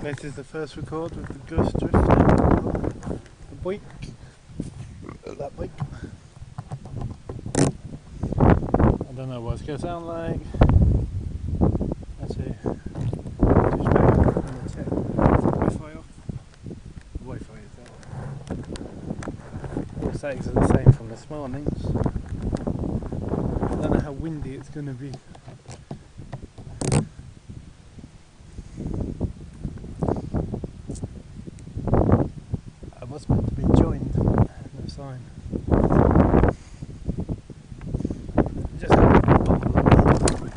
This is the first record with the ghost drifter. The bike. That bike. I don't know what it's going to sound like. Let's see. Just back on the tip. Wi-Fi off. Wi-Fi is out. All settings are the same from this morning. I don't know how windy it's going to be. I was meant to be joined, no sign. Just have a bottle of water.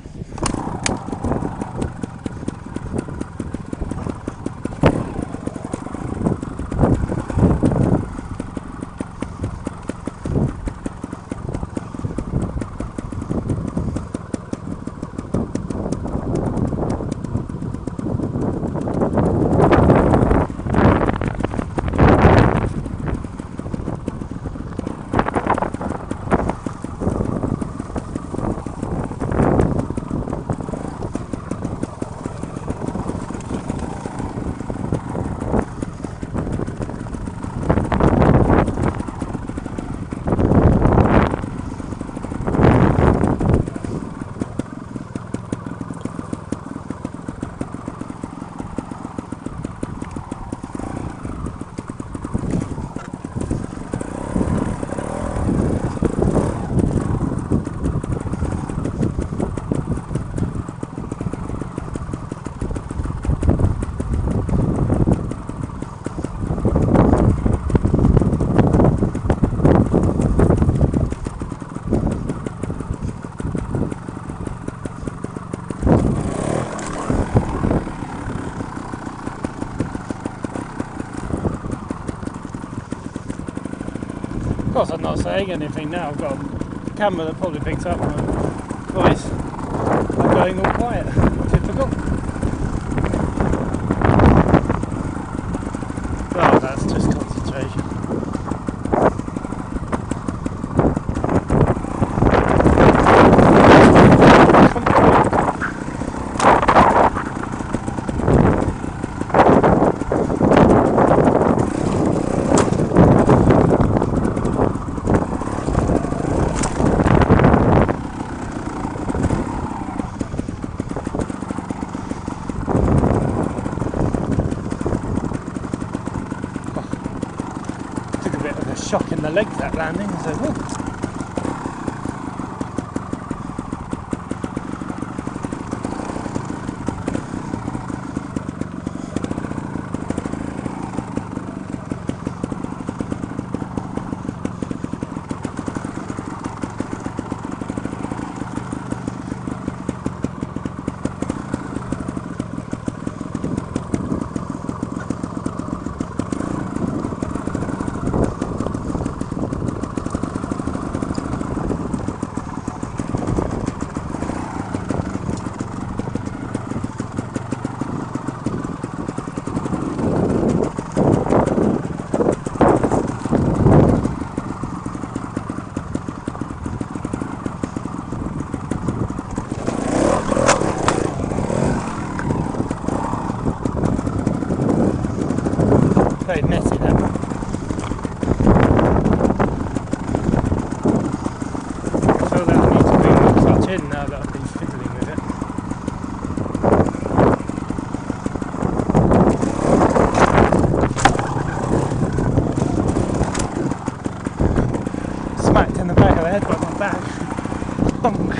Of course I'm not saying anything now, I've got a camera that probably picks up my voice. I'm going all quiet, typical. Oh, that's just concentration. Shock in the legs that landing, so whoa. Very messy then. So that I need to bring the clutch in now that I've been fiddling with it. Smacked in the back of the head by my back. Bonk.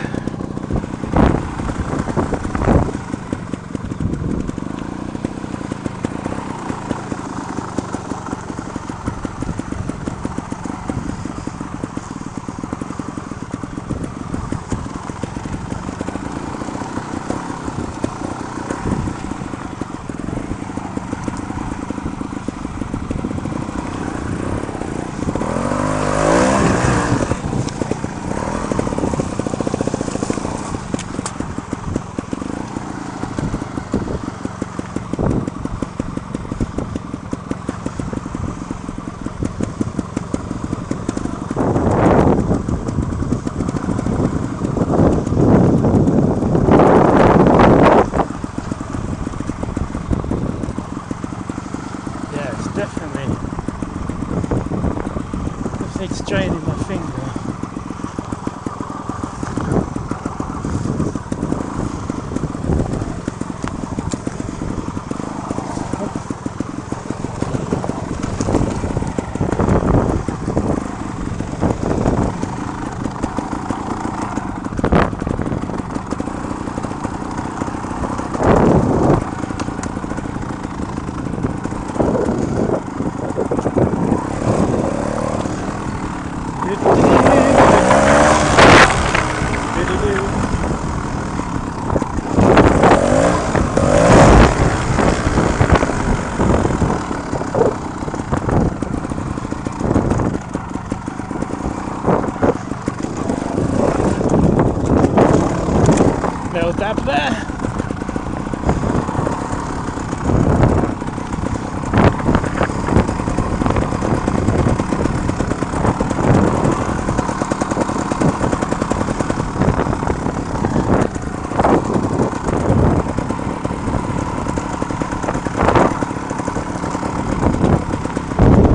little dab there.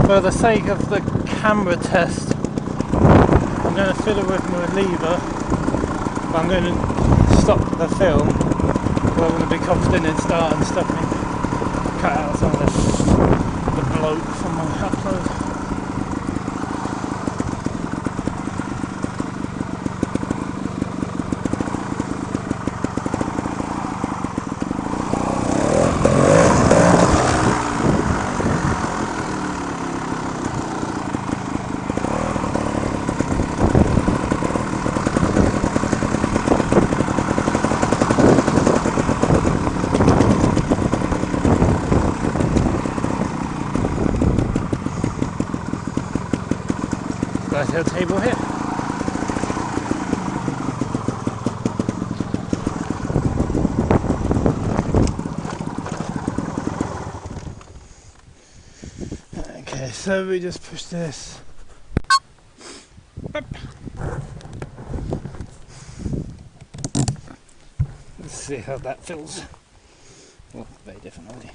For the sake of the camera test, I'm going to fiddle with my lever, but I'm going to stop the film because I want to be confident in starting stuff and cut out some of the bloat from my upload. Nice little table here. Okay, so we just push this. Let's see how that feels. Well, very different already.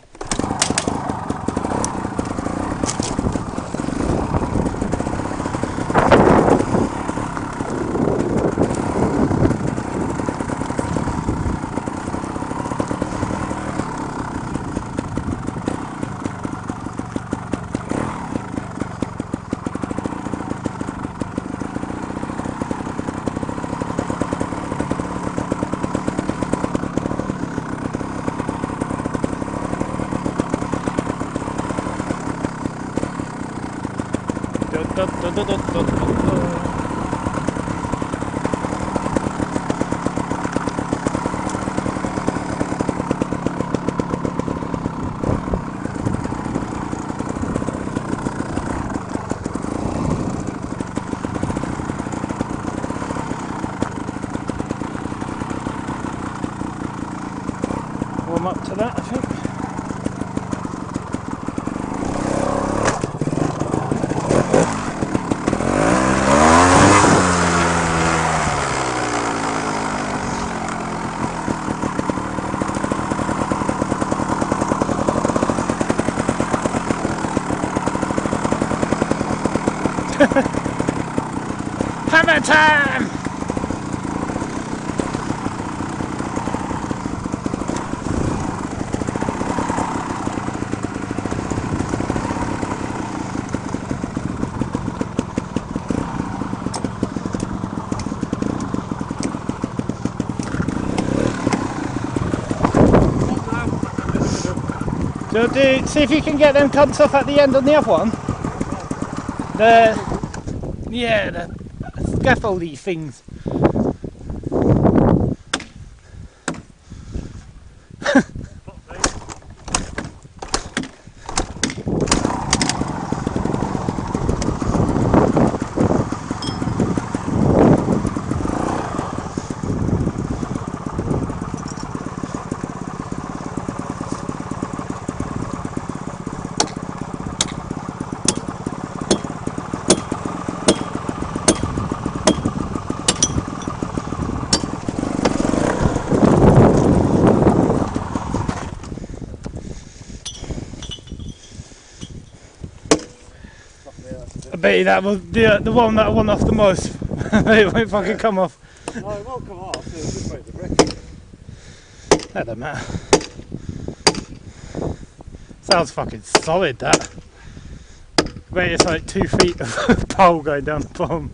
Warm up to that, I think. Hammer time! So see if you can get them cunts off at the end on the other one. The scaffoldy things. I bet you that was the one that I want off the most. It won't fucking come off. No, it won't come off, it'll just break the brick. That don't matter. Sounds fucking solid, that. I bet it's like 2 feet of pole going down the bottom.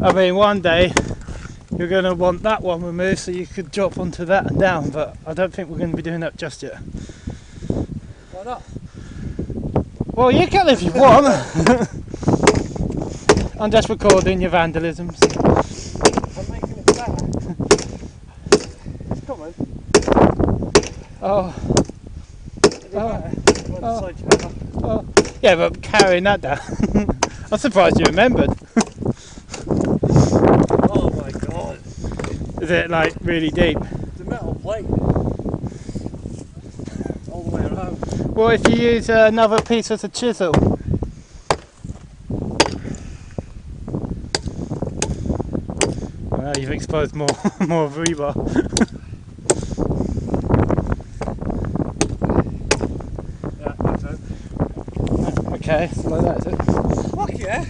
I mean, one day you're going to want that one removed so you could drop onto that and down, but I don't think we're going to be doing that just yet. Why not? Well, you can if you want. I'm just recording your vandalisms. I'm making it back. It's coming. Oh. Oh. Oh. Yeah, but carrying that down. I'm surprised you remembered. Oh my god. Is it like really deep? It's a metal plate. All the way around. Well, if you use another piece as a chisel. Well, you've exposed more more rebar. Yeah, that's it. Okay, so like that, is it? Fuck yeah!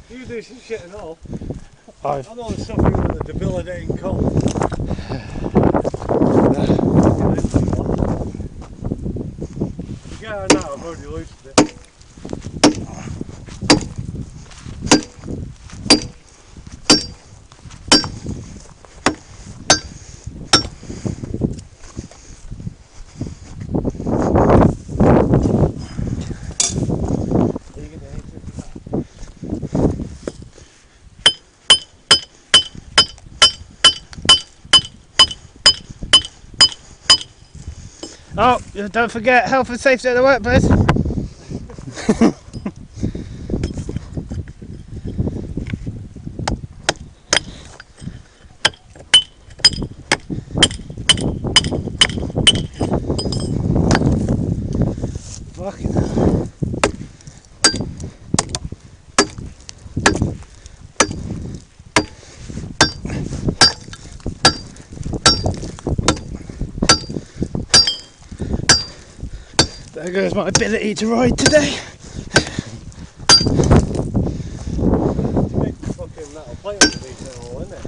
You do some shit and all. I've I'm only suffering with a debilitating cold. Yeah, I know, I've already loosened it. Oh, don't forget health and safety at the workplace. Fucking hell. There goes my ability to ride today. Big fucking metal plate underneath it all, isn't it?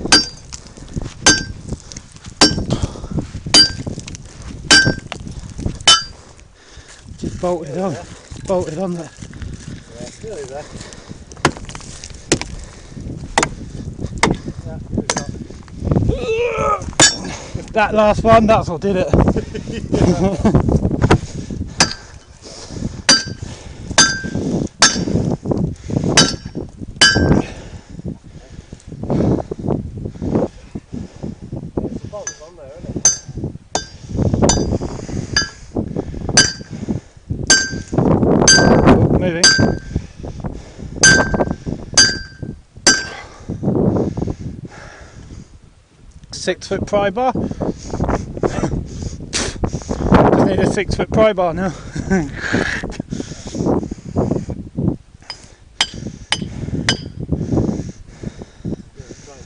Just bolted on. Bolted on there. Yeah, it's nearly there. Yeah, good shot. That last one, that's what did it. It's a bolt on there, isn't it? Oh, moving. Six-foot pry bar. Just need a 6-foot pry bar now. Try and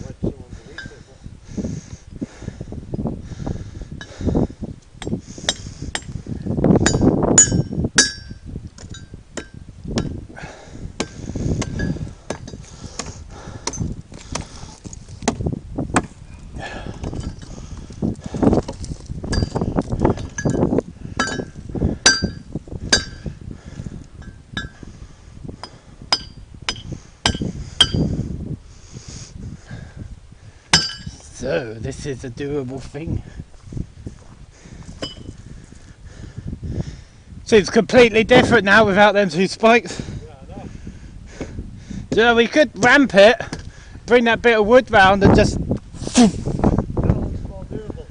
wedge some underneath it, but So, this is a doable thing. Seems completely different now without them two spikes. yeah, I know. So we could ramp it, bring that bit of wood round and just... That looks more doable.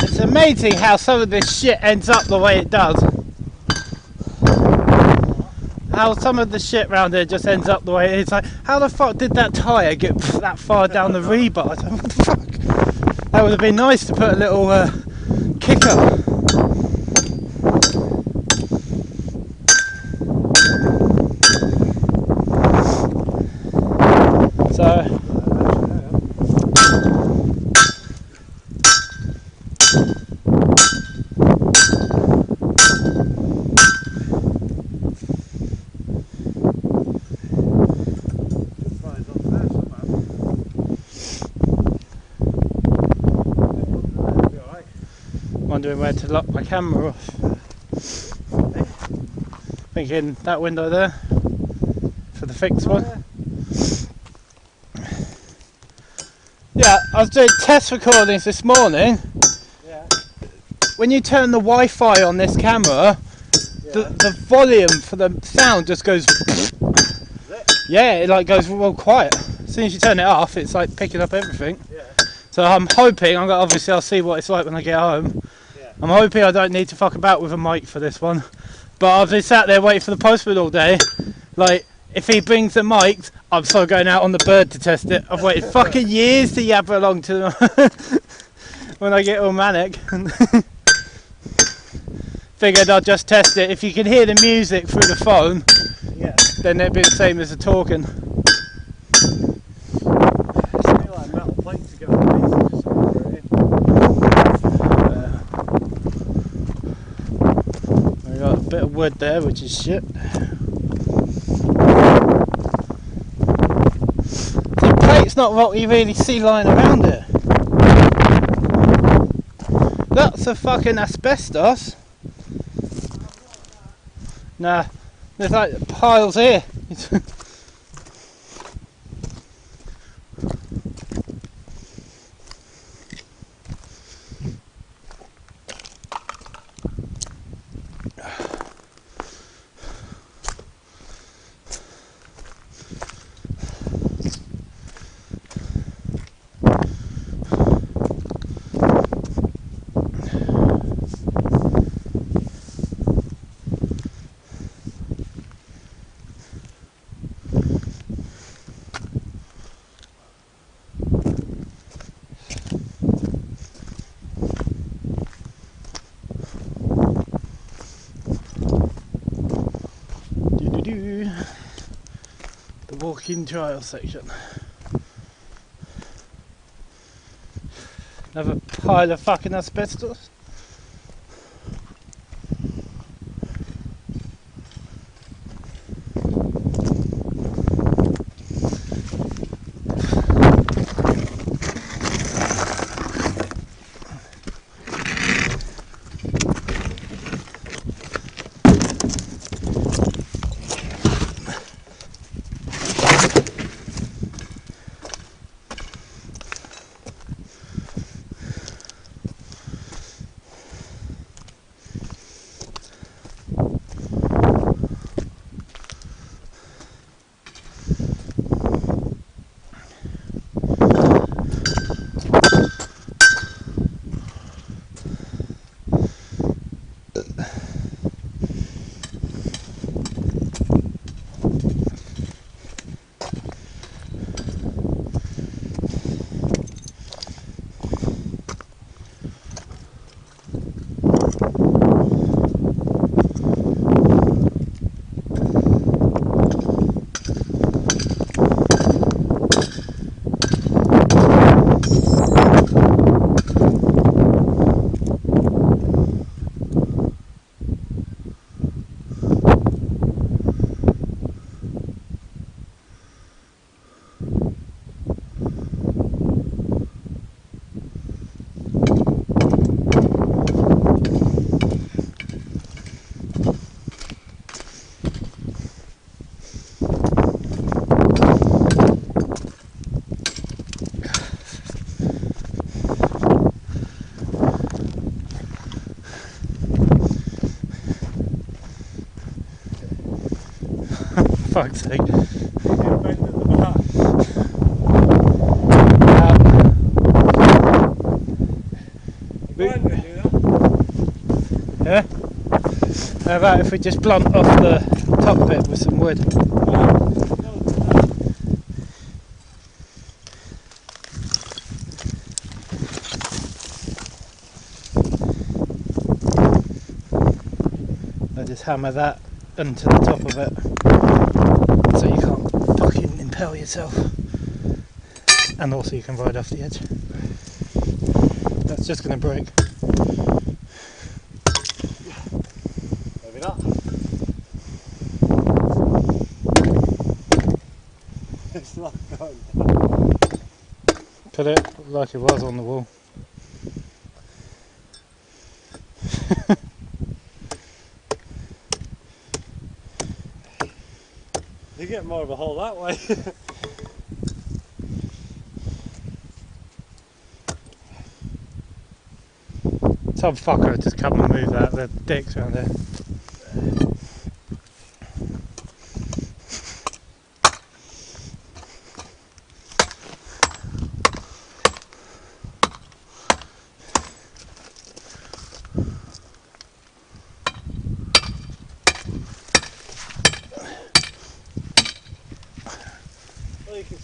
It's amazing how some of this shit ends up the way it does. How some of the shit round here just ends up the way it is. Like, how the fuck did that tyre get that far down the rebar? I don't know, what the fuck? That would have been nice to put a little kicker. So... Wondering where to lock my camera off. Thinking that window there for the fixed one. Yeah, I was doing test recordings this morning. Yeah. When you turn the Wi-Fi on this camera, the volume for the sound just goes. Yeah, it like goes real quiet. As soon as you turn it off, it's like picking up everything. Yeah. So I'm hoping, obviously I'll see what it's like when I get home. Yeah. I'm hoping I don't need to fuck about with a mic for this one. But I've been sat there waiting for the postman all day. Like, if he brings the mic, I'm still going out on the bird to test it. I've waited fucking years to yabber along to when I get all manic. Figured I'd just test it. If you can hear the music through the phone, Yeah. then it'd be the same as the talking. It's really like metal plates to go on the just I got a bit of wood there, which is shit. The plate's not what you really see lying around here. Lots of fucking asbestos. Nah, there's like piles here. The walking trial section. Another pile of fucking asbestos. Fuck's sake. Yeah? How about if we just blunt off the top bit with some wood? I just hammer that into the top of it so you can't fucking impale yourself, and also you can ride off the edge. That's just going to break. Maybe not. It's not going down. Put it like it was on the wall. You get more of a hole that way. Some fucker just come and move that, the dicks around there.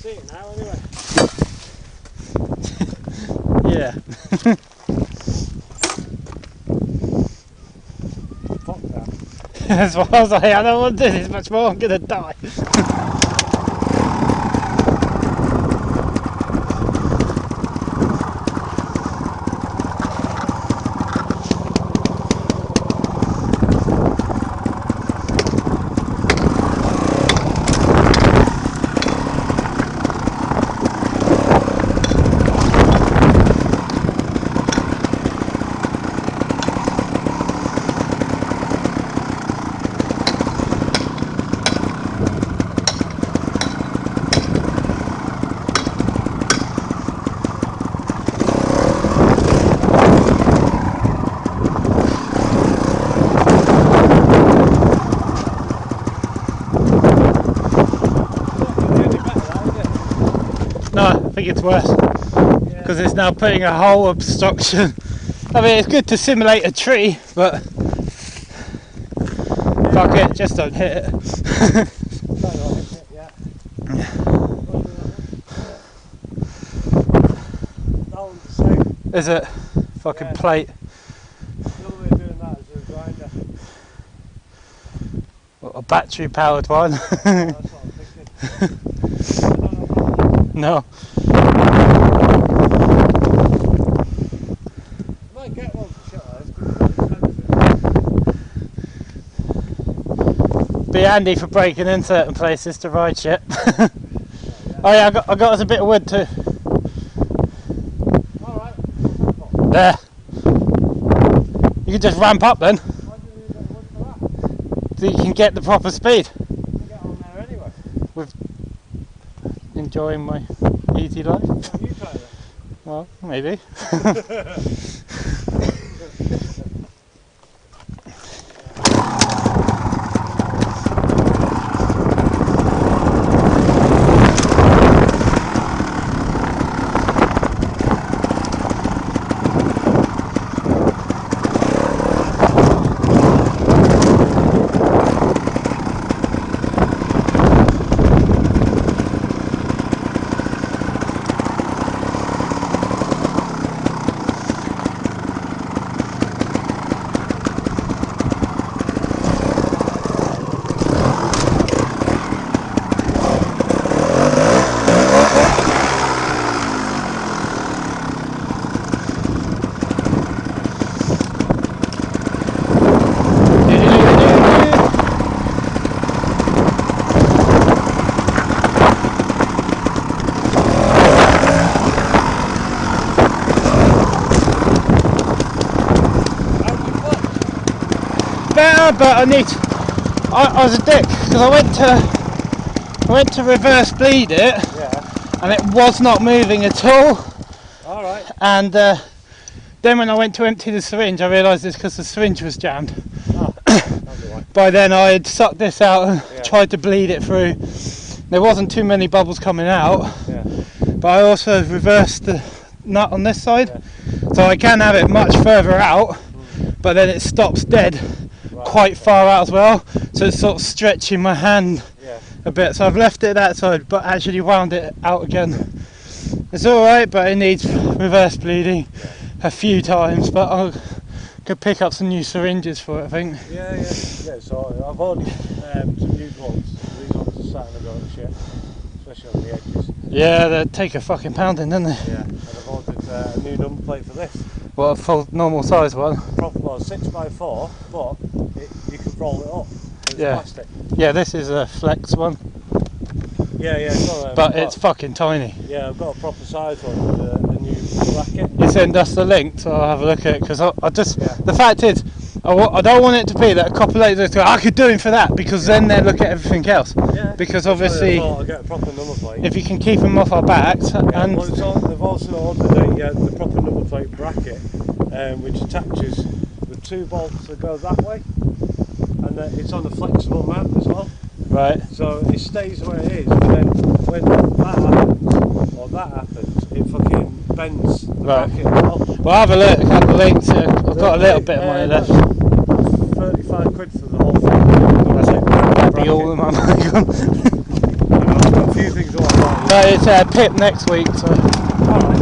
see it now anyway. Yeah. Fuck that. That's what I was like, I don't want to do this much more, I'm gonna die. No, I think it's worse because it's now putting a whole obstruction. I mean, it's good to simulate a tree, but fuck it, just don't hit it. Is it? Fucking plate. The other way of doing that is with a grinder. What, a battery powered one? That's what I'm thinking. No. Might get one for shit like this. Be handy for breaking in certain places to ride shit. Oh yeah, I got us a bit of wood too. Alright. There. You can just ramp up then, Why do you need that wood for that? so you can get the proper speed. You can get on there anyway. Enjoying my easy life. You try it. Well, maybe. Better, but I was a dick because I went to reverse bleed it, Yeah. and it was not moving at all. Alright. And then when I went to empty the syringe, I realised it's because the syringe was jammed. Oh, that'll be why. By then I had sucked this out and Yeah. tried to bleed it through. There wasn't too many bubbles coming out, Yeah. but I also reversed the nut on this side, so I can have it much further out, but then it stops dead Right. quite far out as well, so it's sort of stretching my hand Yeah. a bit. So I've left it that side, but actually wound it out again. It's alright, but it needs reverse bleeding a few times, but I could pick up some new syringes for it, I think. Yeah, so I've ordered some used ones. These ones are starting to go to shit, especially on the edges. Yeah, they take a fucking pounding, don't they? Yeah. And I've ordered a new number plate for this. Well, a full normal size one. Proper, well, 6x4, but you can roll it up. It's Yeah. plastic. Yeah, this is a flex one, Yeah, it's got but it's fucking tiny. yeah, I've got a proper size one with a new bracket. You send us the link, so I'll have a look at it, because I just, Yeah. the fact is, I don't want it to be that a couple of days go, I could do him for that, because then they look at everything else. Yeah. Because So obviously, I thought I'd get a proper number plate. if you can keep them off our backs, Yeah, and well, they've also ordered the proper number plate bracket, which attaches with 2 bolts that go that way, and it's on a flexible mount as well. right, So it stays where it is, but then when that happens, or that happens, it fucking bends the Right. bracket as well. well, have a look at the links. I've got a little bit of money left. 35 quid for the whole thing. That'd be all of my money gone. I've got a few things I want to buy. No, it's Pip next week, so. Alright.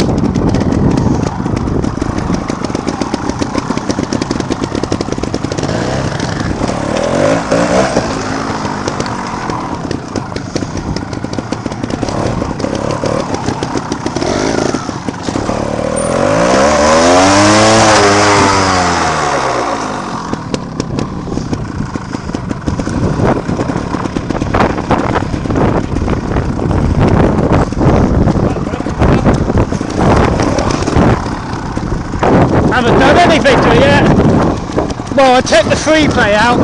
Haven't done anything to it yet. Well, I took the free play out.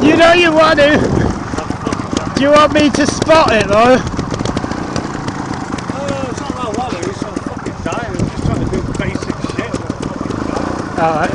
You know you want to. Do you want me to spot it though? It's not that I want to, it's I'm fucking dying. I'm just trying to do basic shit. Alright.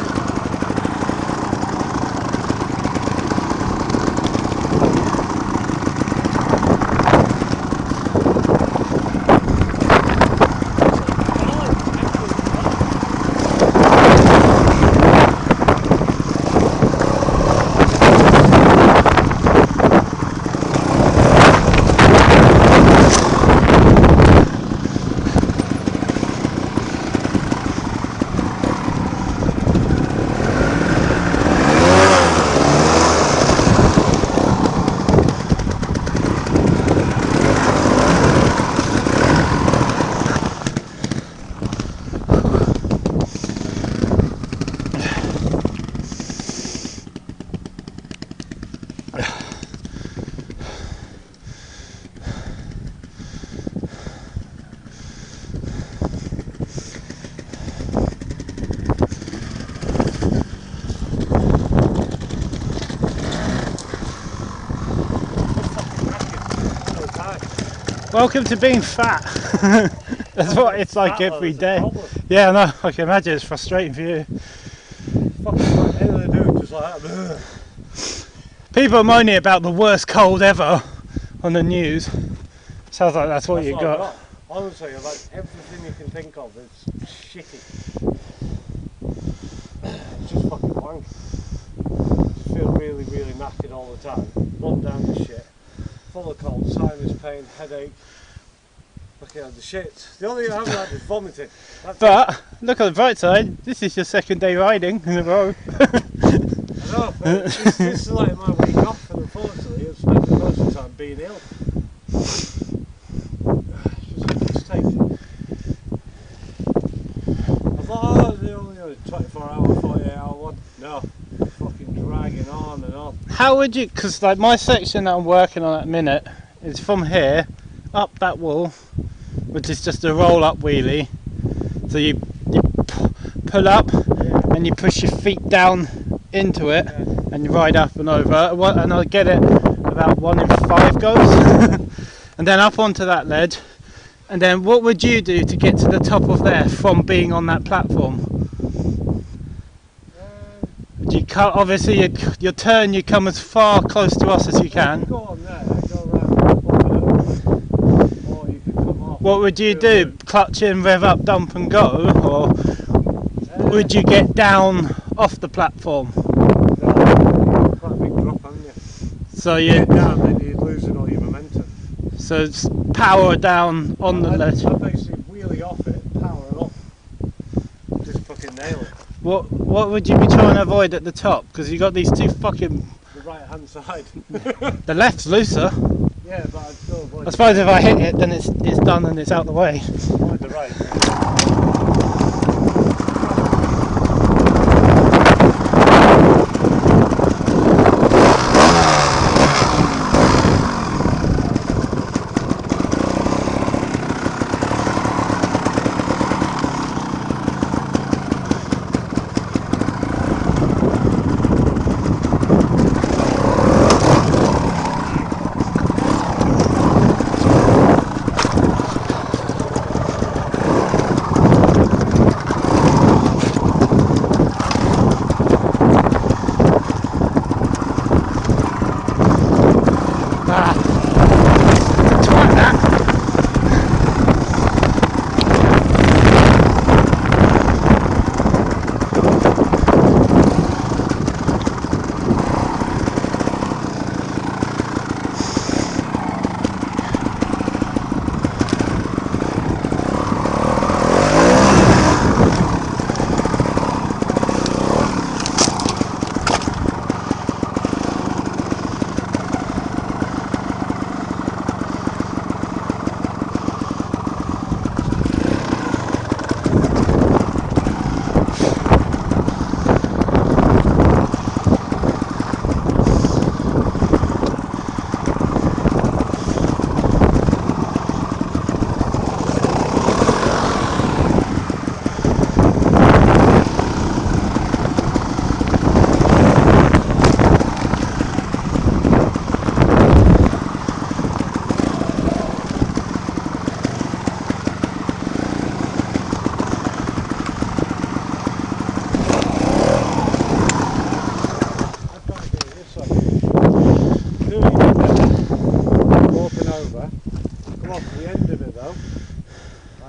Welcome to being fat. That's what it's like every day. Yeah, I know, I can imagine it's frustrating for you. People are moaning about the worst cold ever on the news. Sounds like that's what you got. Honestly, like everything you can think of is shitty. It's just fucking wank. Just feel really, really knackered all the time. Run down the shit. Full of cold, sinus pain, headache. Looking at the shit. The only thing I haven't had is vomiting. But look at the bright side. This is your second day riding in a row. I know, but this is like my week off, and unfortunately, I've spent most of the time being ill. Just take it. I thought, oh, the only 24-hour, 48-hour one. No, fucking dragging on and on. How would you? Because like my section that I'm working on at the minute is from here up that wall, which is just a roll-up wheelie. So you pull up and you push your feet down into it and you ride up and over. And I'll get it about 1 in 5 goes, and then up onto that ledge. And then what would you do to get to the top of there from being on that platform? You can't, obviously your turn, you come as far close to us as you can. Go on there, go around, or you could come off. What would you do? Clutch in, rev up, dump and go? Or would you get down off the platform? No, quite a big drop, haven't you? So you get down, then you're losing all your momentum. So it's power down on the ledge. I basically wheelie off it, power it off. Just fucking nail it. What would you be trying to avoid at the top? Because you got these two fucking... The right hand side. The left's looser. Yeah, but I'd still avoid I suppose if I hit it, then it's done and it's out the way. avoid the right.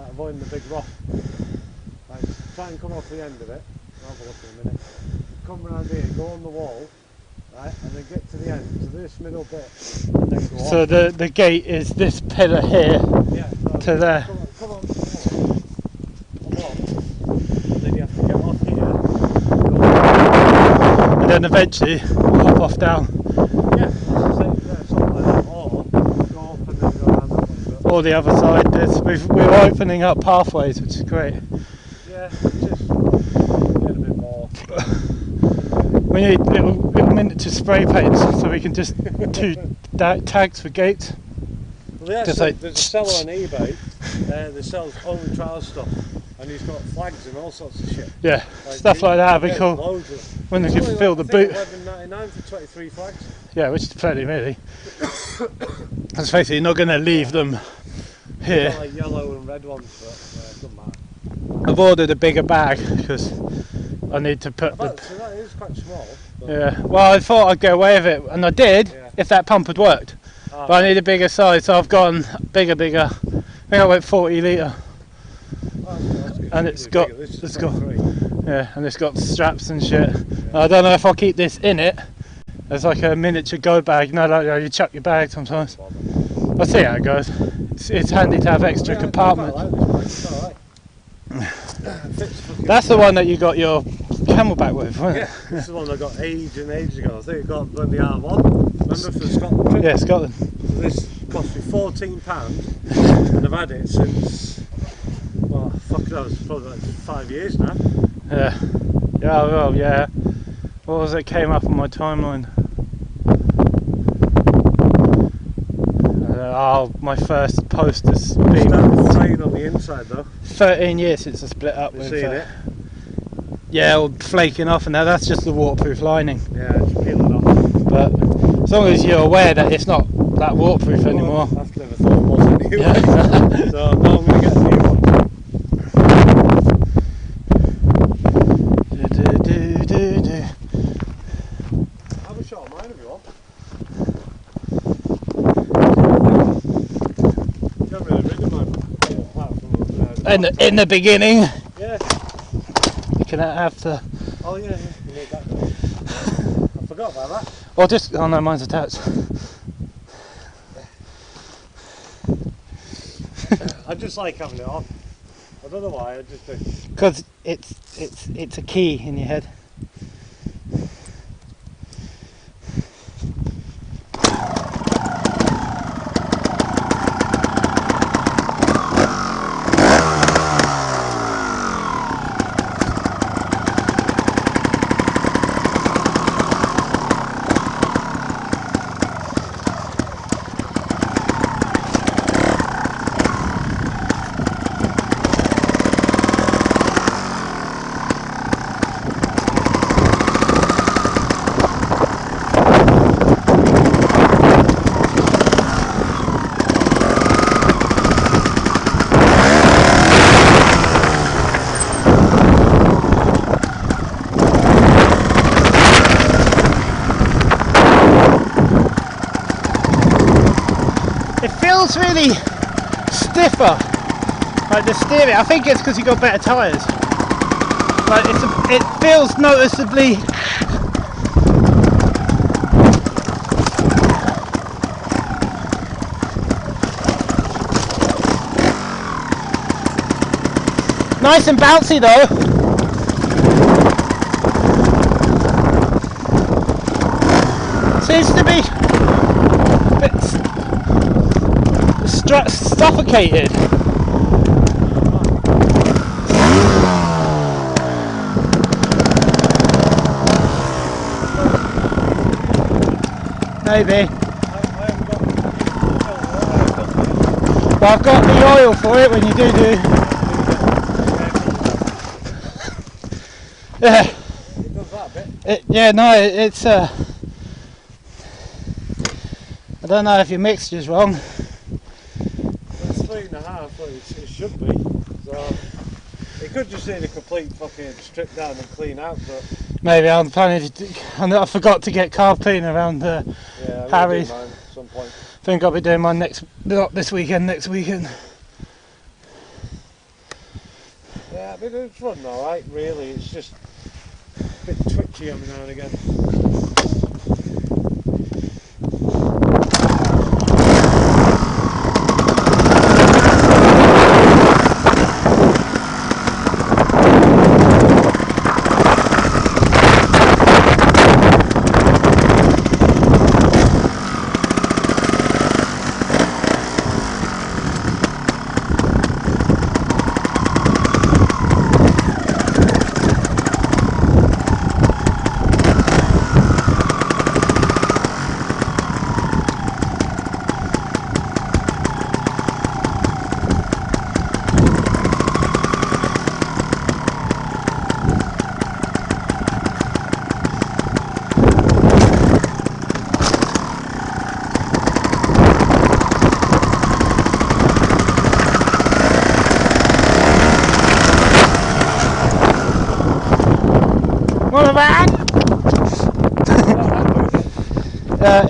avoiding the big rock. Right, try and come off the end of it. I'll have a look in a minute. Come round here, go on the wall, right, and then get to the end, to this middle bit, and then go off. So the gate is this pillar here, yeah, so to there. Come on, come on. And then you have to get off here. And then eventually hop off down. Yeah, that's the same, yeah, something like that. Or go up and then go around that way. But Or the other side. We're opening up pathways, which is great. yeah, just get a bit more. We need little miniature spray paints so we can just do tags for gates. Well, yeah, Just so like there's a seller on eBay that sells only trial stuff, and he's got flags and all sorts of shit. Yeah, stuff like that would be cool. Loads of them. When they It's can only fill like, the boot. $11.99 for 23 flags. Yeah, which is plenty really. Let's face it, you're not going to leave them here. Got like yellow and red ones, but doesn't matter. I've ordered a bigger bag because I need to put But, the... so that is quite small. But Yeah, well I thought I'd go away with it, and I did, Yeah. if that pump had worked. But I need a bigger size, so I've gone bigger. I think I went 40 litre. that's good. And it's got- This is it's got- 23. Yeah, and it's got straps and shit. I don't know if I'll keep this in it as like a miniature go bag. You know, like you chuck your bag sometimes. I'll see how it goes. It's handy to have extra Yeah, compartment. I quite like this bike, it's alright. Fits fucking That's the one that you got your camelback with, wasn't Yeah, it? this is the one I got ages ago. I think it got on the R1. Remember for the Scotland trip? Yeah, Scotland. This cost me £14 and I've had it since, well, fuck knows, probably like 5 years now. Yeah. Yeah, well, yeah. What was it came up on my timeline? My first post has been Started fraying on the inside though. 13 years since I split up You with seen it? yeah, all flaking off, and now that's just the waterproof lining. Yeah, it's peeling off. But as long as you're aware that it's not that waterproof anymore. I've never thought it was anyway. Yeah. So now I'm going to get a new one. Have a shot of mine if you want. You haven't really ridden mine apart from In the beginning, yeah. you can have to, Oh yeah, you need that though. I forgot about that. or just, oh no, mine's attached. I just like having it on. I don't know why, I just do. Because it's a key in your head. feels really stiffer. Like the steering, I think it's because you got better tyres. Like it feels noticeably. Nice and bouncy though. Seems to be a bit suffocated. Maybe. Well, I've got the oil for it when you do. Yeah. It does that bit. Yeah, no, it's I don't know if your mixture's wrong. It's 3.5, but it should be. So it could just need a complete fucking strip down and clean out, but Maybe I'm planning to. I forgot to get carb clean around yeah, Harry's. mine at some point. I think I'll be doing mine not this weekend, next weekend. Yeah, I mean, it's running alright, really. It's just a bit twitchy every now and again.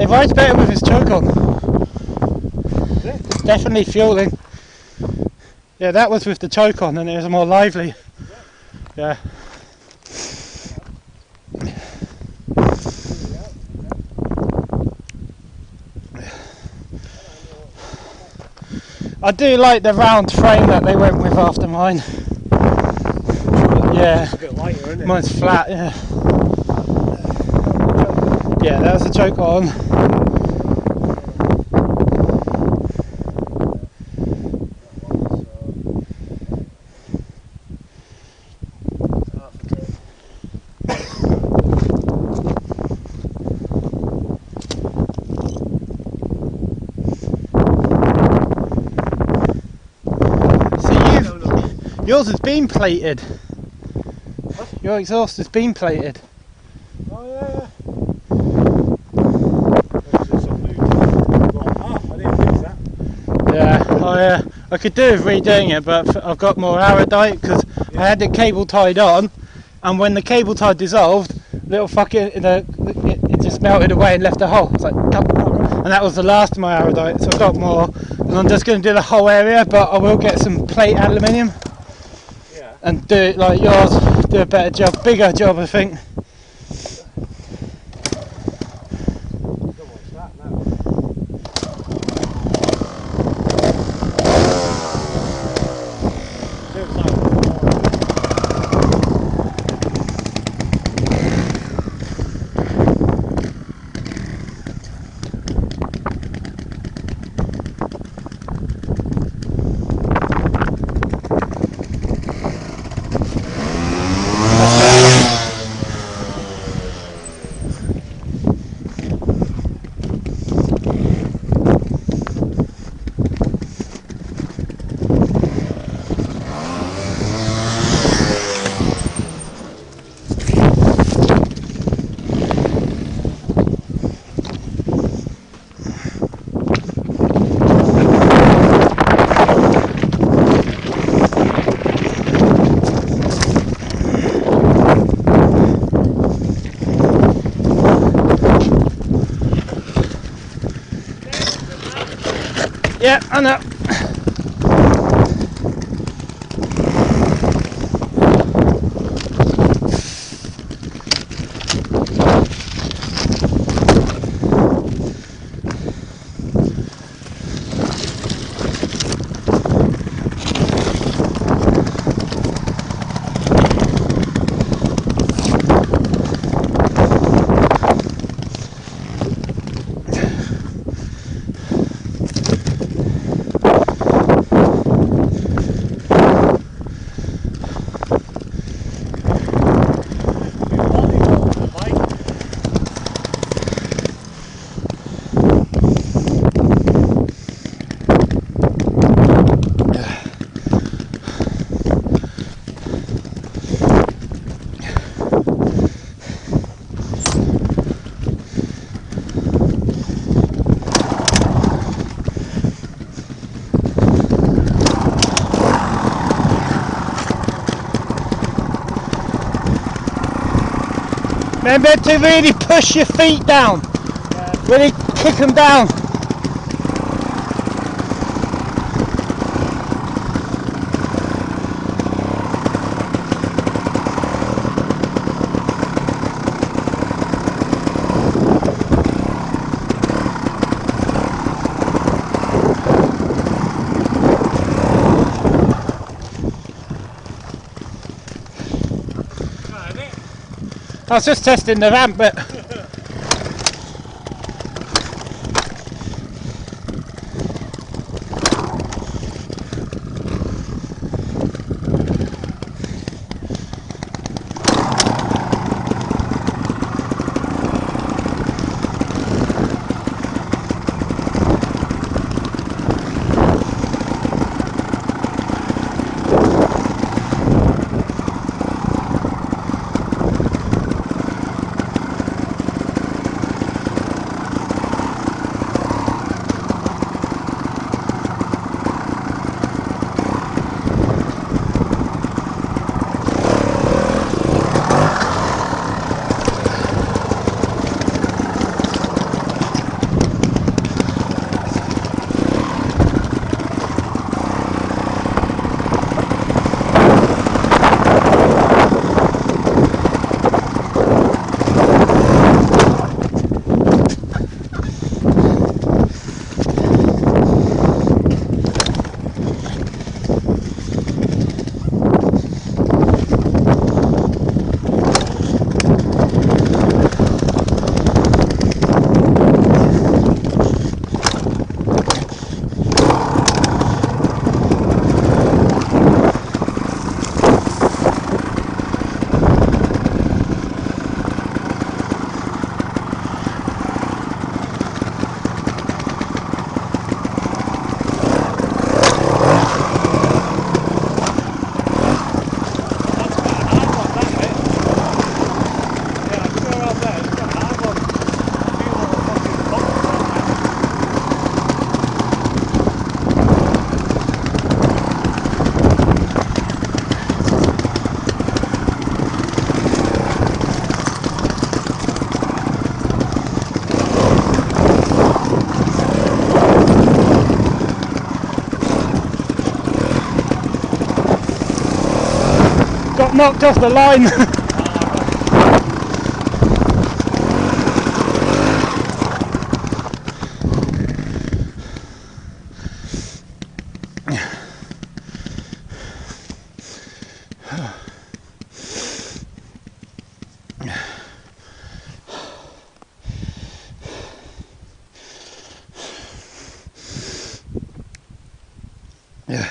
It rides better with his choke on. Definitely fueling. Yeah, that was with the choke on and it was more lively. Yeah. I do like the round frame that they went with after mine. Yeah. It's a bit lighter, isn't it? Mine's flat, yeah. Yeah, that was the choke on. Yours has been plated. What? Your exhaust has been plated. Oh yeah. I didn't fix that. Yeah, I could do with redoing it, but I've got more erudite because I had the cable tied on, and when the cable tie dissolved, little fucking it just melted away and left a hole. It's like, and that was the last of my erudite, so I've got more, and I'm just going to do the whole area, but I will get some plate aluminium. And do it like yours, do a better job, bigger job I think. Yeah, I know. Remember to really push your feet down. Yeah. Really kick them down. I was just testing the ramp, but got knocked off the line. Yeah.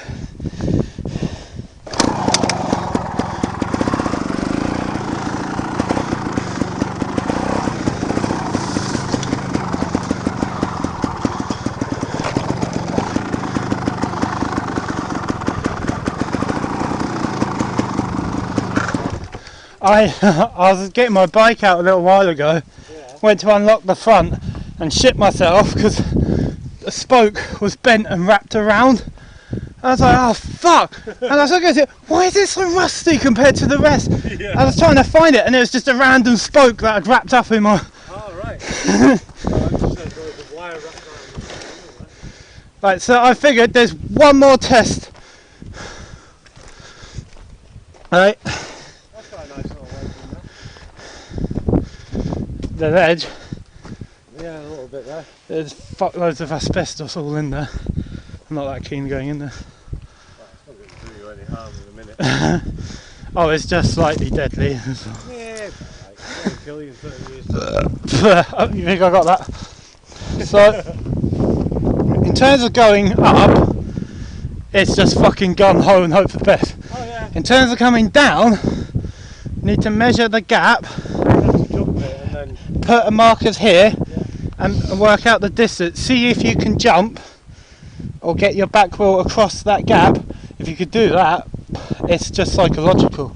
I was getting my bike out a little while ago, went to unlock the front and shit myself because the spoke was bent and wrapped around. I was like, oh fuck! And I was looking at it, why is it so rusty compared to the rest? I was trying to find it and it was just a random spoke that had wrapped up in my... Oh right. Oh, I just said there was a wire wrapped around the Right, so I figured there's one more test. Right, That's quite a nice little wedge in the ledge. there. Yeah, a little bit there. There's fuckloads of asbestos all in there. I'm not that keen going in there. Well, it's not going to do you any harm in a minute. Oh, it's just slightly deadly. Yeah, it's alright. It's going to kill you in 30 years time. Oh, you think I got that? So, in terms of going up, it's just fucking gun ho and hope for the best. Oh yeah. In terms of coming down, you need to measure the gap, You have to jump it and then... put a markers here, Yeah. and work out the distance. See if you can jump or get your back wheel across that gap. If you could do that, it's just psychological.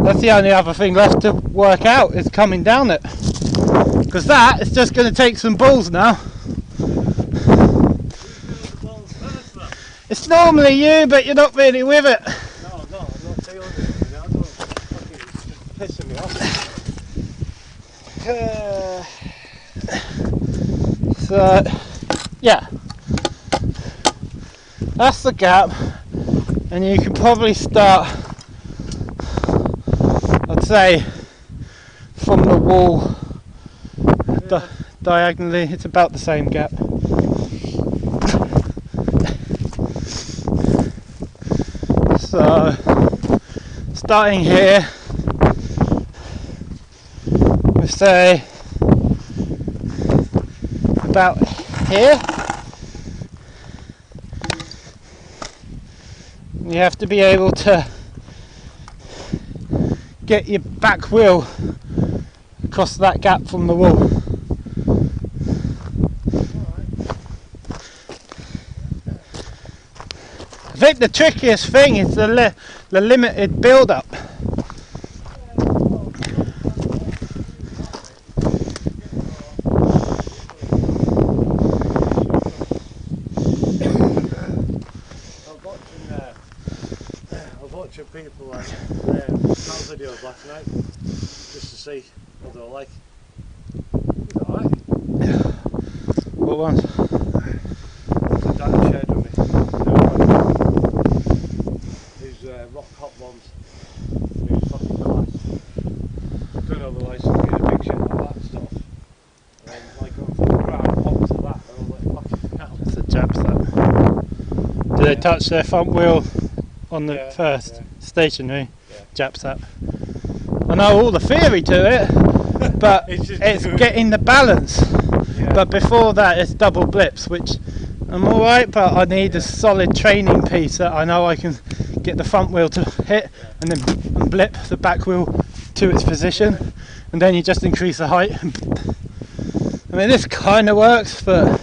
That's the only other thing left to work out, is coming down it. Because that is just going to take some balls now. It's normally you, but you're not really with it. No, I'm not feeling it. I don't fucking, it's just pissing me off. So, yeah. That's the gap. And you can probably start, I'd say, from the wall diagonally. It's about the same gap. So, starting here, we say about here. You have to be able to get your back wheel across that gap from the wall. I think the trickiest thing is the limited build-up. I was watching people like their house videos last night just to see what they were like. It was alright. What ones? The Dan shared with me. These rock hot ones. He was fucking class. Don't know the license to get a big shit like that stuff. And then like going from the ground onto that, and I was like, fucking hell. It's the Japs that. Do they touch their front wheel on the first stationary? Yeah. Japs up. I know all the theory to it, but it's getting the balance. Yeah. But before that, it's double blips, which I'm alright, but I need a solid training piece that I know I can get the front wheel to hit and then blip the back wheel to its position, and then you just increase the height. I mean, this kind of works, but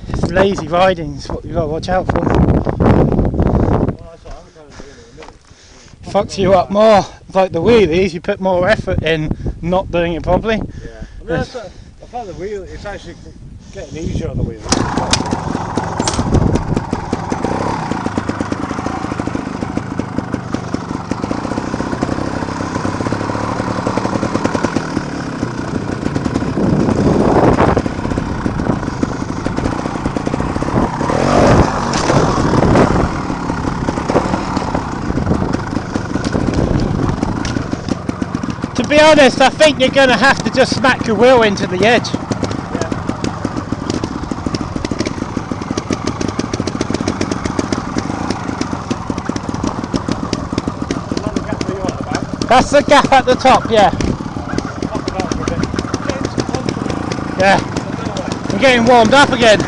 it's lazy riding is what you've got to watch out for. Well, that's what I'm kind of doing at the minute. Fucks you up more. It's like the wheelies, you put more effort in not doing it properly. Yeah. I mean, that's I found the wheel, it's actually getting easier on the wheel. To be honest, I think you're going to have to just smack your wheel into the edge. That's the gap at the top, yeah. Yeah. I'm getting warmed up again.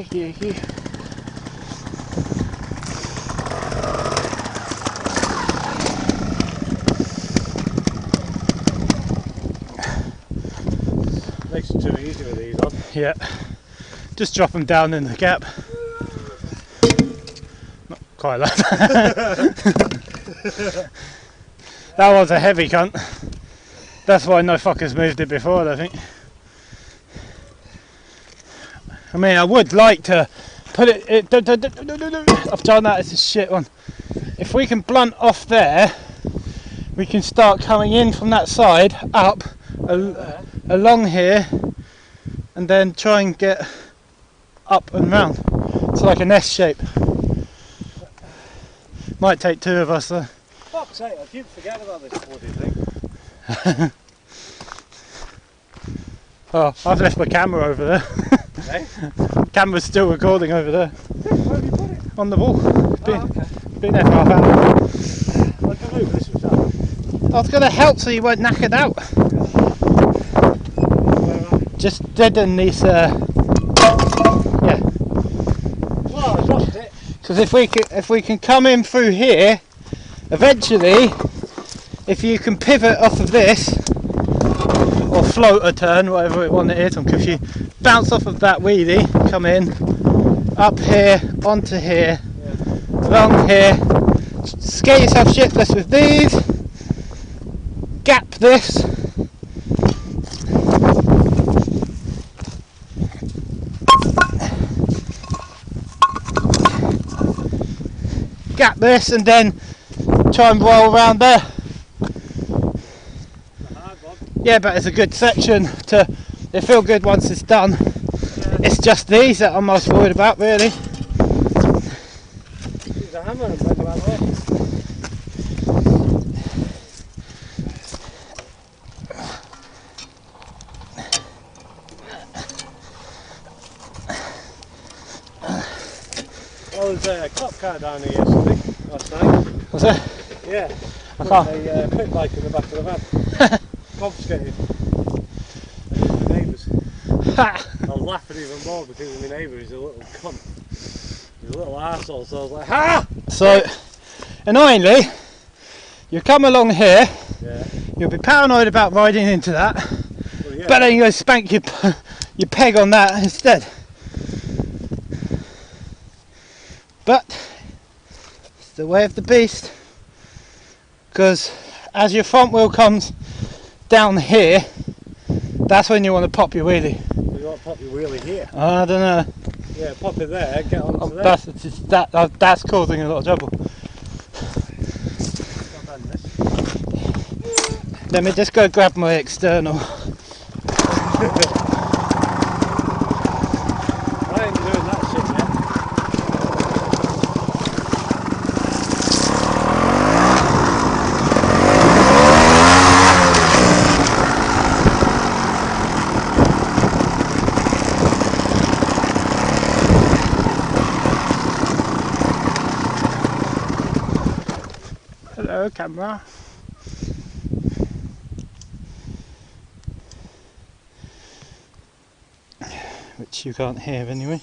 wakey. Makes it too easy with these on. Yeah, just drop them down in the gap. Not quite like that. That was a heavy cunt. That's why no fuckers moved it before, I think. I mean, I would like to put it. I've done that. It's a shit one. If we can blunt off there, we can start coming in from that side up along here, and then try and get up and round. It's like an S shape. Might take two of us though. Fuck's sake, I keep forgetting about this bloody thing. Oh, I've left my camera over there. Hey? Camera's still recording over there. Where have you put it? On the wall. Okay. Been there for half hour. I can move this myself. I was going to help so you weren't knackered out. Where am I? Just deaden these, yeah. Well, I dropped it. Because if we can come in through here, eventually, if you can pivot off of this, or float a turn, whatever one it is, because you bounce off of that wheelie, come in, up here, onto here, along here, scare yourself shitless with these, gap this, gap this, and then try and roll around there. Yeah, but it's a good section to. They feel good once it's done. Yeah. It's just these that I'm most worried about, really. Use a hammer and break them out of the way. Well, there's a cop car down here yesterday, last night. Was there? Yeah. I can't. A pit bike in the back of the van. Confiscated. And my neighbours. I was laughing even more because my neighbour is a little cunt. He's a little arsehole, so I was like, ha! So, annoyingly, you come along here, Yeah. you'll be paranoid about riding into that, Well, yeah. but then you go spank your peg on that instead. But, it's the way of the beast, because as your front wheel comes down here, that's when you want to pop your wheelie. You want to pop your wheelie here? I don't know. Yeah, pop it there, get onto there. That's causing a lot of trouble. Not bad, this. Let me just go grab my external. I ain't doing that shit yet. Hello, camera. Which you can't hear anyway.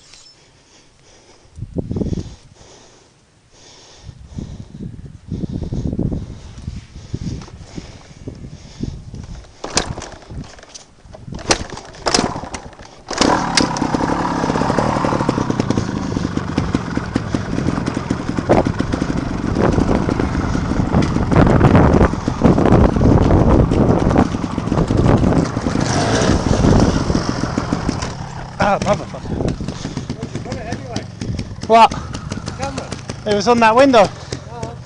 Ah, motherfucker. Where'd you put it anyway? What? The camera? It was on that window. Oh, okay.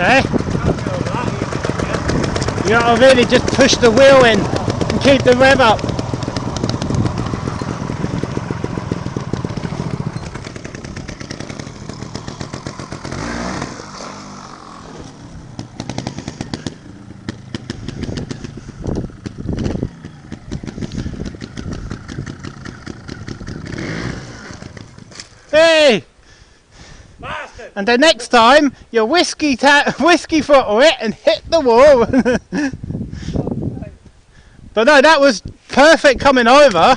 Eh? Can't go that easy, You gotta really just push the wheel in and keep the rev up. Hey! bastard! And the next time, you whiskey throttle it and hit the wall. But no, that was perfect coming over.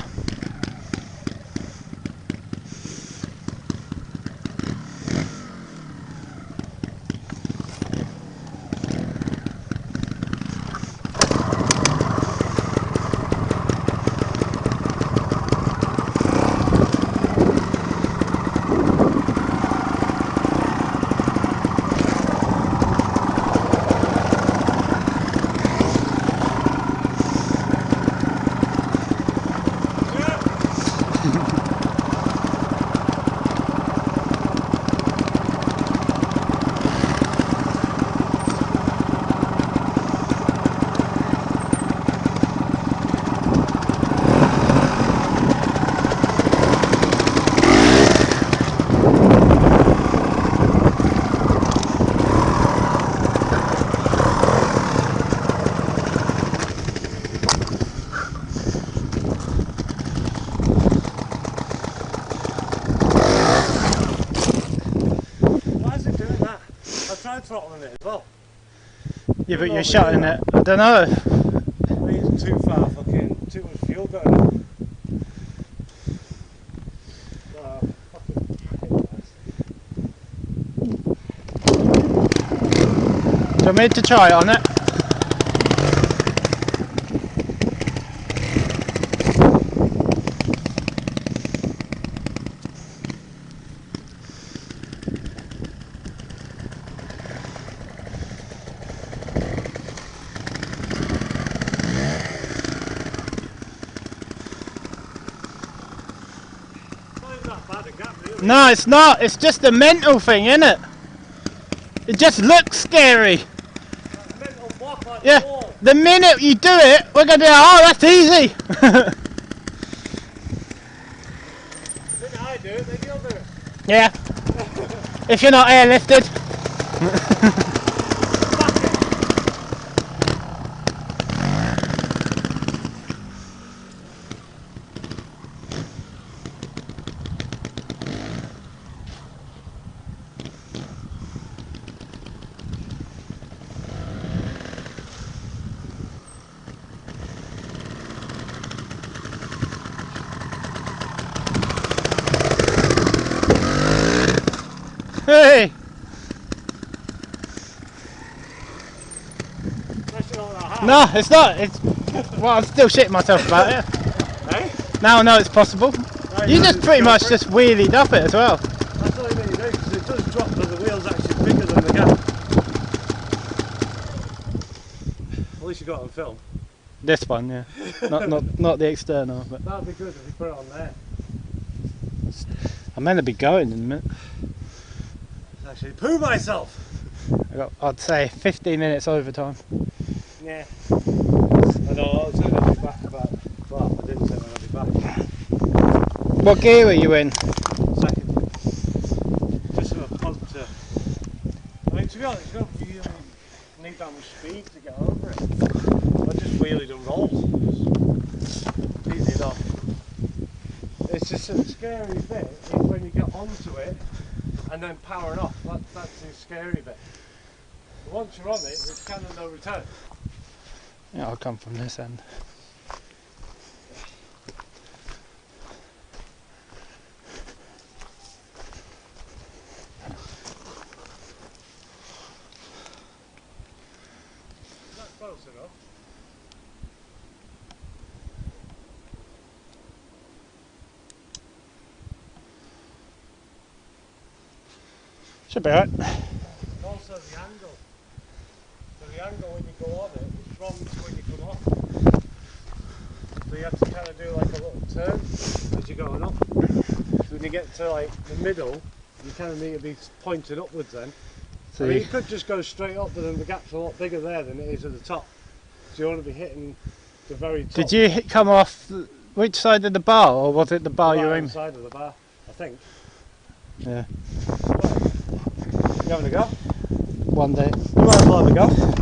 Why is it doing that? I've tried throttling it as well. Yeah, but you're shutting it. I don't know. I think it's too far, fucking, too much fuel going on. Do you want me to try it on it? No, it's not. It's just a mental thing, isn't it? It just looks scary. Mental block like Yeah. the wall. The minute you do it, we're going to be like, oh, that's easy. The minute I do it, then you'll do it. Yeah. If you're not airlifted. Hey. No, it's not. It's well, I'm still shitting myself about it. Eh? Now I know it's possible. No, You just pretty much go just wheelied up it as well. That's all you need to do, because it does drop, but the wheel's actually bigger than the gap. At least you got it on film. This one, yeah. Not the external, but That'd be good if you put it on there. I'm meant to be going in a minute. Actually, poo myself! I'd say 15 minutes overtime. Yeah. I know, I was saying I'd be back about, well, I didn't say when I'd be back. What gear are you in? Second. Just sort of punt to, I mean, to be honest, you don't really need that much speed to get over it. I just wheelied and rolled. Easy enough. It's just a scary bit is when you get onto it and then powering off. That's the scary bit. But once you're on it, it's kind of no return. Yeah, I'll come from this end. That's close enough. Should be alright. And also the angle. So the angle when you go on it is wrong to when you come off. So you have to kind of do like a little turn as you're going up. So when you get to like the middle, you kind of need to be pointed upwards then So I mean, you could just go straight up, but then the gap's a lot bigger there than it is at the top. So you want to be hitting the very top. did you come off which side of the bar, or was it the bar you were right aiming? side of the bar, I think. Yeah. You having a go? One day. You might as well have a go.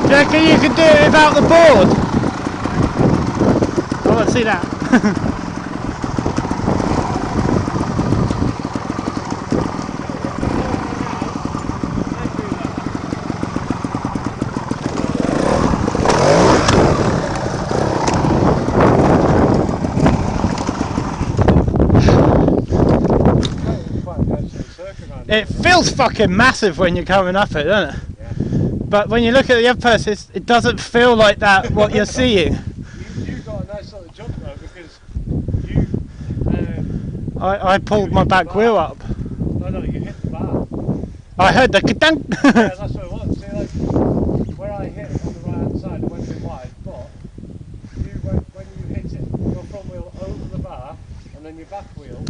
Do you reckon you could do it without the board? I want to see that. It feels fucking massive when you're coming up it, doesn't it? Yeah. But when you look at the other person, it doesn't feel like that, what you're seeing. You got a nice little jump though, because you I pulled my back wheel up. no, you hit the bar. I heard the ka-dunk. Yeah, that's what it was. See, like where I hit on the right hand side, it went a bit wide, but when you hit it, your front wheel over the bar, and then your back wheel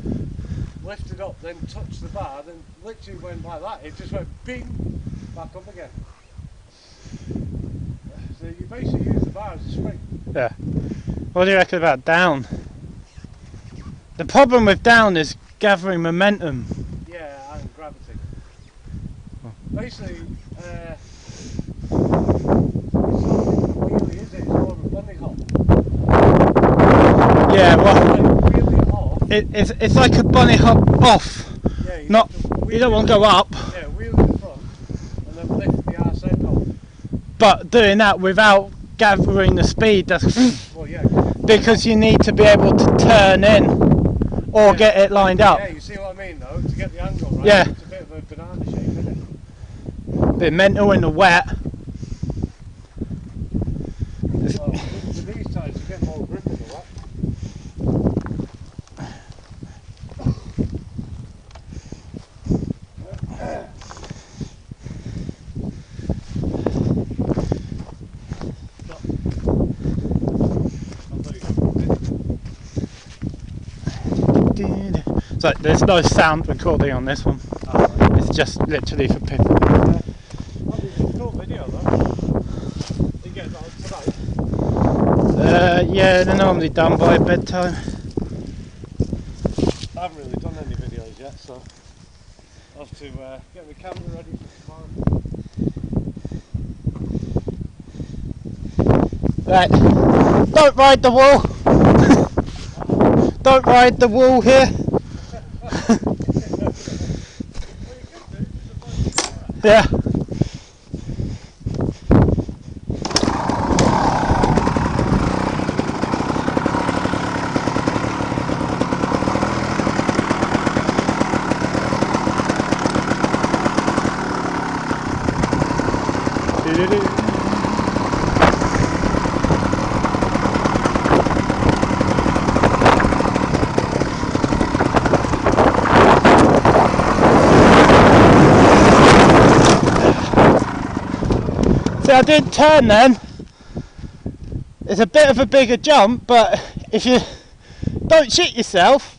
lifted up, then touched the bar, then literally went like that. It just went bing, back up again. So you basically use the bar as a spring. Yeah. What do you reckon about down? The problem with down is gathering momentum. Yeah, and gravity. Oh. Basically, it's not really, is it? It's more of a bunny hop. Yeah, well, Like, wheel it off. it's like a bunny hop off. Yeah, you Not, have to wheel you don't it- want to go up, Yeah, wheel in front, and then lift the arse end off. but doing that without gathering the speed, that's Well, yeah. because you need to be able to turn in or Yeah. get it lined up. Yeah, you see what I mean though? To get the angle right, Yeah. it's a bit of a banana shape, isn't it? Bit mental in the wet. Well, with these tires, you get more grip in the wet. So there's no sound recording on this one. It's just literally for people. That'd be a cool video though. You get that tonight. Yeah, they're normally done by bedtime. I haven't really done any videos yet, so I'll have to get the camera ready for tomorrow. Right, don't ride the wall. Don't ride the wall here. Yeah. Do-do-do. See, I didn't turn then. It's a bit of a bigger jump, but if you don't shit yourself.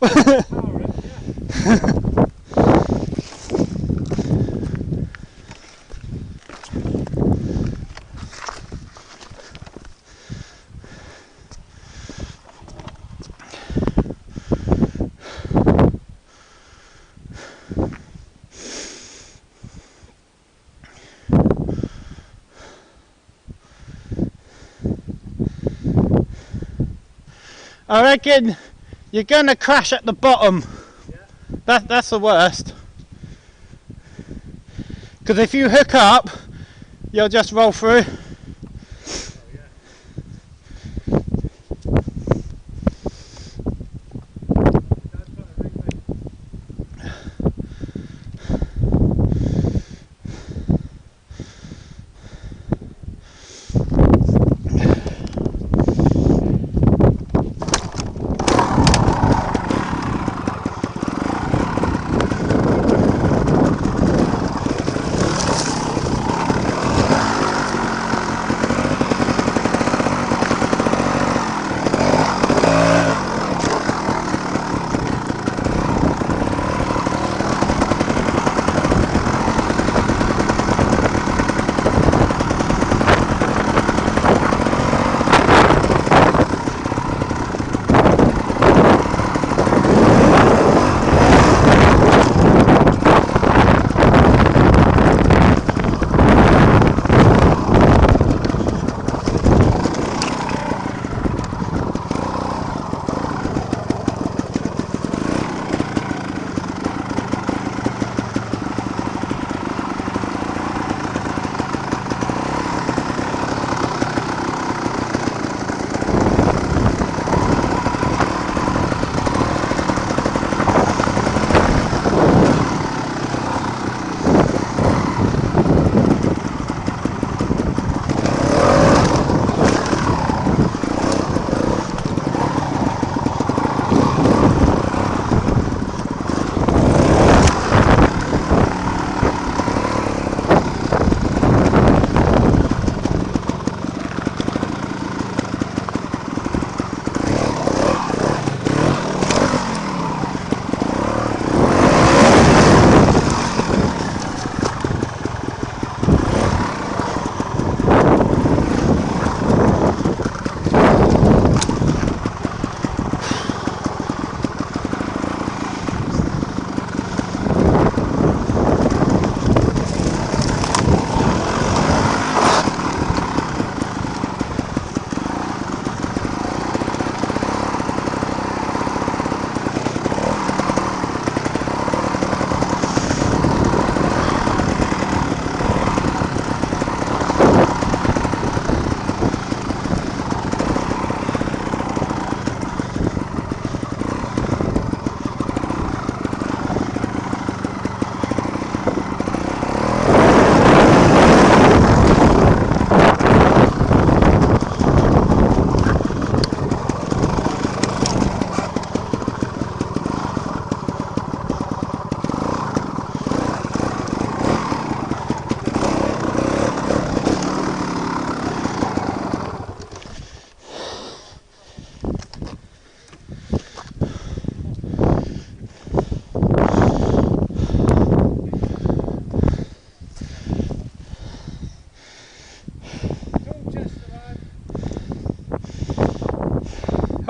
I reckon you're gonna crash at the bottom. Yeah. That's the worst. Because if you hook up, you'll just roll through.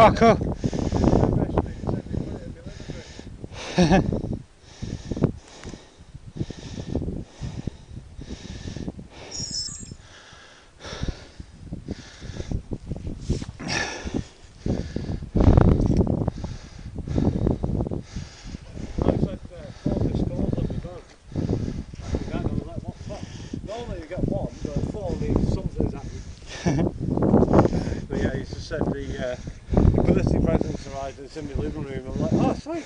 Oh, cool. But yeah, he just said the ability presence arrived. It's in my living room. I'm like, oh sweet.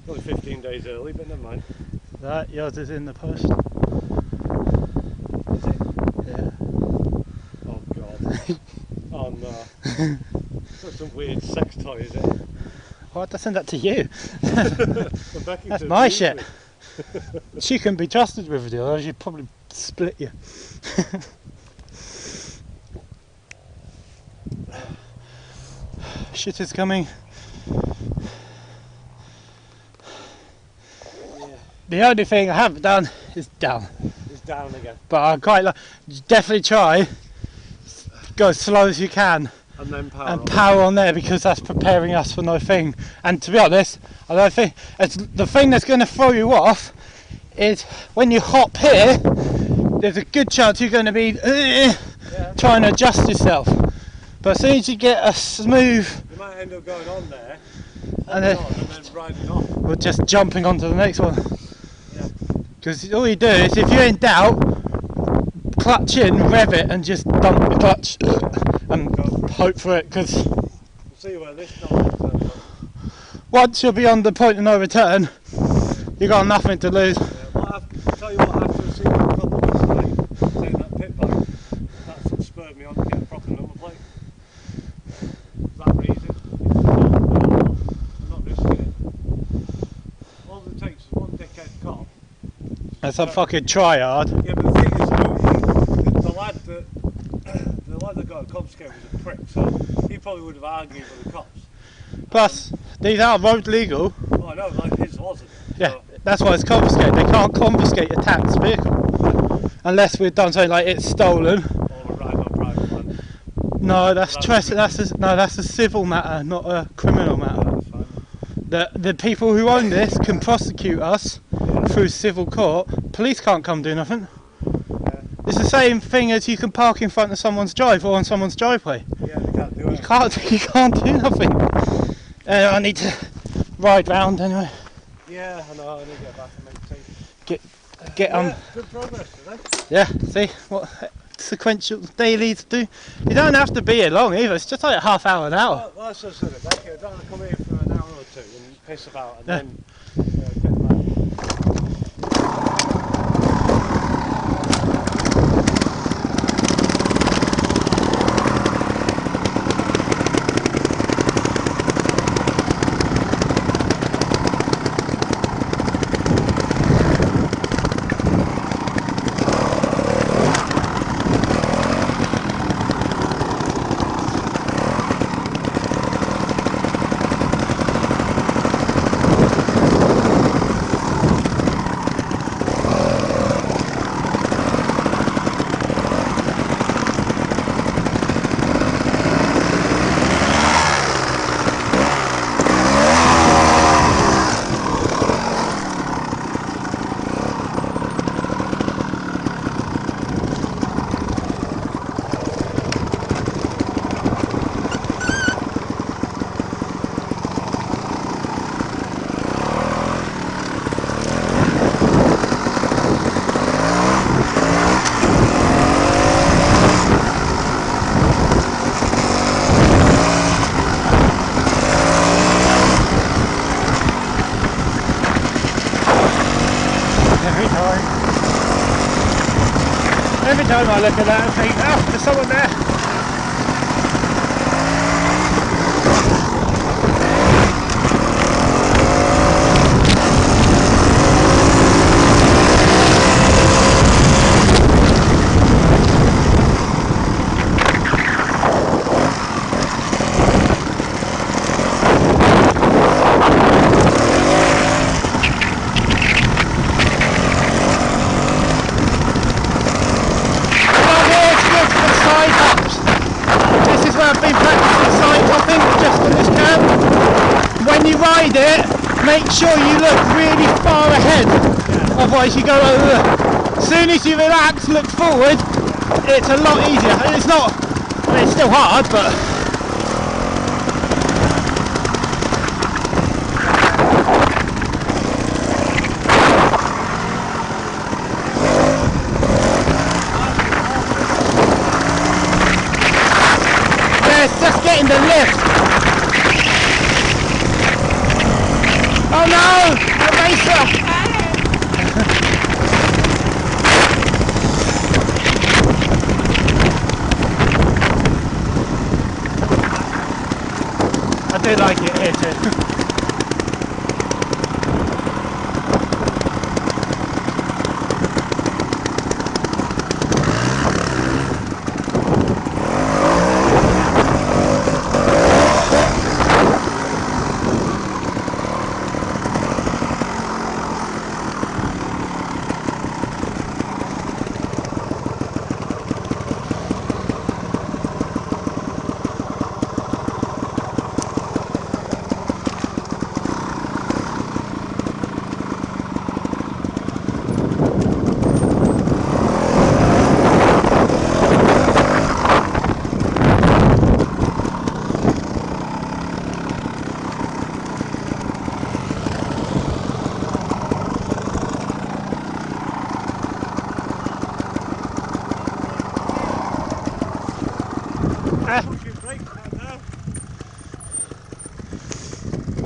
Only 15 days early, but never mind. That yours is in the post. Is it? Yeah. Oh god. Oh no. That's some weird sex toy, is it? Why would I send that to you? Well, That's my shit. She can be trusted with it, or she'd probably split you. Shit is coming. Yeah. The only thing I haven't done is down. It's down again. But I quite like. Definitely try. Go as slow as you can. And then power And on. power on there, because that's preparing us for no thing. And to be honest, I don't think it's the thing that's going to throw you off is when you hop here. There's a good chance you're going to be trying to adjust yourself. But as soon as you get a smooth, You might end up going on there, and then riding off. we're just jumping onto the next one. Yeah. Because all you do is, if you're in doubt, clutch in, rev it, and just dump the clutch and hope for it. Because We'll see where this turns up. once you'll be on the point of no return, you got nothing to lose. Yeah, I'll tell you what, after seeing a couple of today, taking that pit back, that's what spurred me on to get a proper number plate. For that reason, I'm not risking it. All it takes is one dickhead cop. That's a fucking tryhard. Yeah, but the thing is, the lad that got confiscated was a prick, so he probably would have argued with the cops. Plus, these are road legal. Oh, I know, like his wasn't. Yeah, So, that's why it's confiscated. They can't confiscate a taxed vehicle unless we've done something like it's stolen. or we're riding on private land. No, that's that's a civil matter, not a criminal matter. That's fine. The people who own this can prosecute us Yeah. through civil court. Police can't come do nothing. Yeah. It's the same thing as you can park in front of someone's drive or on someone's driveway. Yeah, they can't do it. You can't do nothing. I need to ride round anyway. Yeah, I know, I need to get back and make tea. Get Yeah, good progress today. Yeah, see what sequential dailies do. You don't have to be here long either. It's just like a half hour, an hour. Well, that's just it, Becky. I don't want to come here for an hour or two and piss about and Yeah. then get back. Every time I look at that, I think, oh, there's someone there. When you ride it, make sure you look really far ahead, otherwise you go over. As soon as you relax, look forward, it's a lot easier. It's not, I mean, it's still hard, but yeah, it's just getting the lift. Oh no! The racer!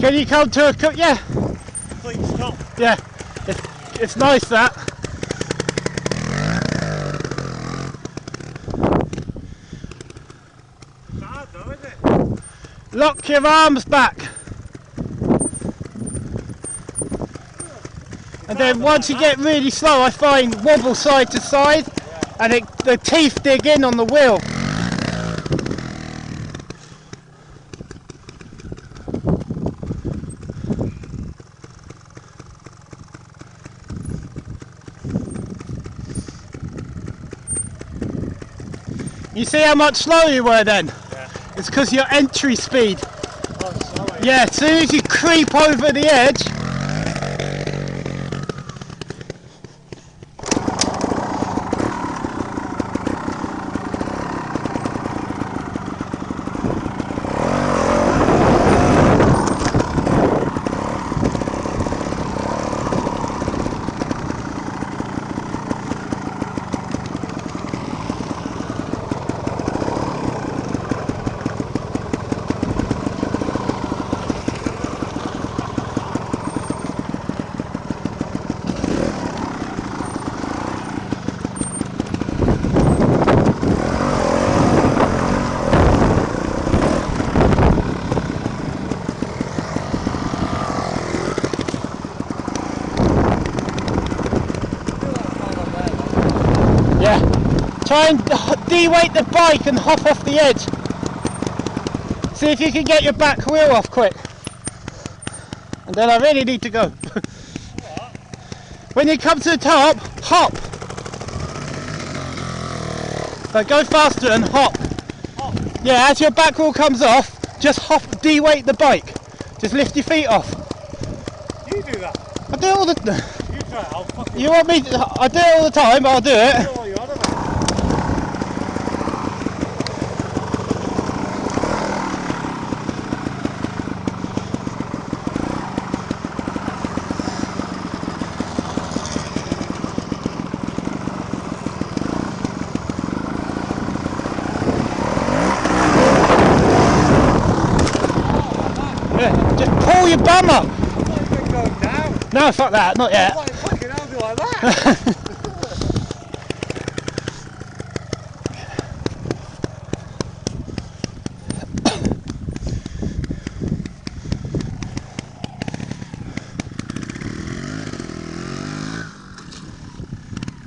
Can you come to a yeah? Complete stop. Yeah. It's nice that. It's hard though, isn't it? Lock your arms back. And then once you get really slow, I find wobble side to side, and the teeth dig in on the wheel. You see how much slower you were then? Yeah. It's because your entry speed. Oh, sorry. Yeah, as soon as you creep over the edge, yeah, try and de-weight the bike and hop off the edge. See if you can get your back wheel off quick. And then I really need to go. When you come to the top, hop. So go faster and hop. Hop. Yeah, as your back wheel comes off, just hop, de-weight the bike. Just lift your feet off. You do that. I do it all the. You try it. I'll fucking. You want me? I do it all the time, but I'll do it. Oh, you're on about. Yeah, just pull your bum up. Oh, you've been going down. No, fuck that, not yet. Like fucking hell, do like that.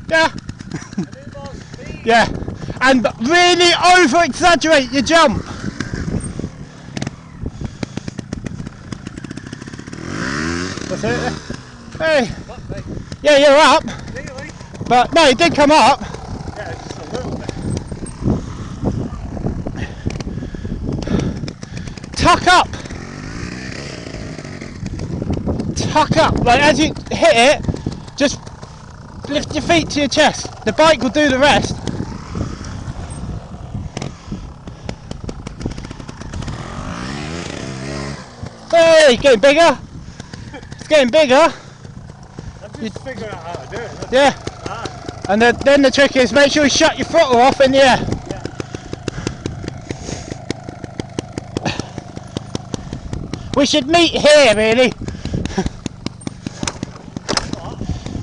Yeah. I need more speed. Yeah, and really over-exaggerate your jump. That's it. Hey, What, mate? yeah, you're up, Nearly. but no, it did come up. Yeah, just a little bit. Tuck up. Tuck up. Like as you hit it, just lift your feet to your chest. The bike will do the rest. Hey, getting bigger. It's getting bigger. I'm just figuring out how to do it. That's Yeah. hard. And then the trick is make sure you shut your throttle off in the air. Yeah. We should meet here, really.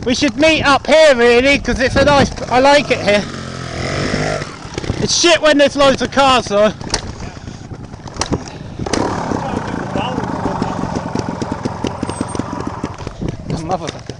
We should meet up here, really, because it's a nice. I like it here. It's shit when there's loads of cars, though. Motherfucker.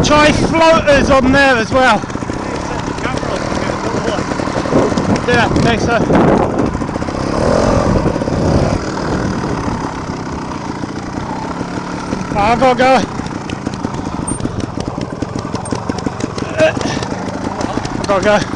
Try floaters on there as well. Yeah, I think so. I've got to go. I've got to go.